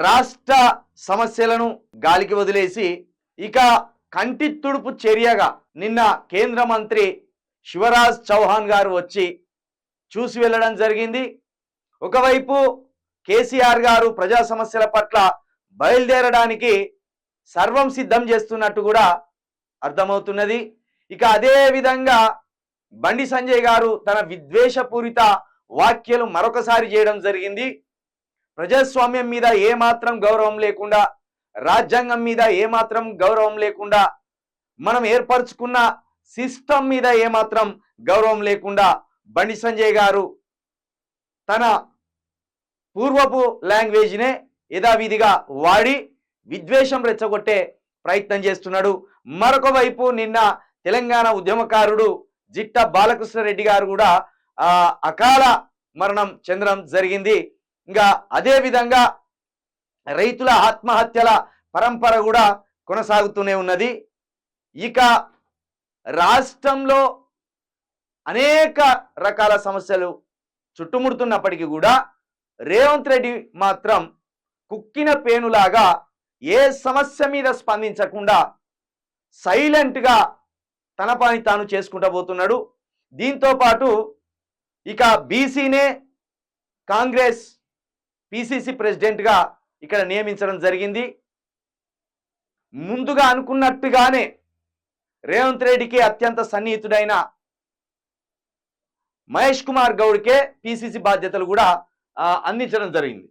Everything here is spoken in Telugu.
రాష్ట్ర సమస్యలను గాలికి వదిలేసి ఇక కంటి తుడుపు చర్యగా నిన్న కేంద్ర మంత్రి శివరాజ్ చౌహాన్ గారు వచ్చి చూసి వెళ్ళడం జరిగింది. ఒకవైపు కేసీఆర్ గారు ప్రజా సమస్యల పట్ల బయలుదేరడానికి సర్వం సిద్ధం చేస్తున్నట్టు కూడా అర్థమవుతున్నది. ఇక అదే విధంగా బండి సంజయ్ గారు తన విద్వేషపూరిత వ్యాఖ్యలు మరొకసారి చేయడం జరిగింది. ప్రజాస్వామ్యం మీద ఏమాత్రం గౌరవం లేకుండా, రాజ్యాంగం మీద ఏమాత్రం గౌరవం లేకుండా, మనం ఏర్పరచుకున్న సిస్టమ్ మీద ఏమాత్రం గౌరవం లేకుండా బండి సంజయ్ గారు తన పూర్వపు లాంగ్వేజ్నే యథావిధిగా వాడి విద్వేషం రెచ్చగొట్టే ప్రయత్నం చేస్తున్నాడు. మరొక వైపు నిన్న తెలంగాణ ఉద్యమకారుడు జిట్ట బాలకృష్ణారెడ్డి గారు కూడా అకాల మరణం చెందడం జరిగింది. ఇంకా అదే విధంగా రైతుల ఆత్మహత్యల పరంపర కూడా కొనసాగుతూనే ఉన్నది. ఇక రాష్ట్రంలో అనేక రకాల సమస్యలు చుట్టుముడుతున్నప్పటికీ కూడా రేవంత్ రెడ్డి మాత్రం కుక్కిన పేనులాగా ఏ సమస్య మీద స్పందించకుండా సైలెంట్గా తన పని తాను చేసుకుంటూ పోతున్నాడు. దీంతో పాటు ఇక బీసీనే కాంగ్రెస్ పిసిసి ప్రెసిడెంట్గా ఇక్కడ నియమించడం జరిగింది. ముందుగా అనుకున్నట్టుగానే రేవంత్ రెడ్డికి అత్యంత సన్నిహితుడైన మహేష్ కుమార్ గౌడ్కే పిసిసి బాధ్యతలు కూడా అందించడం జరిగింది.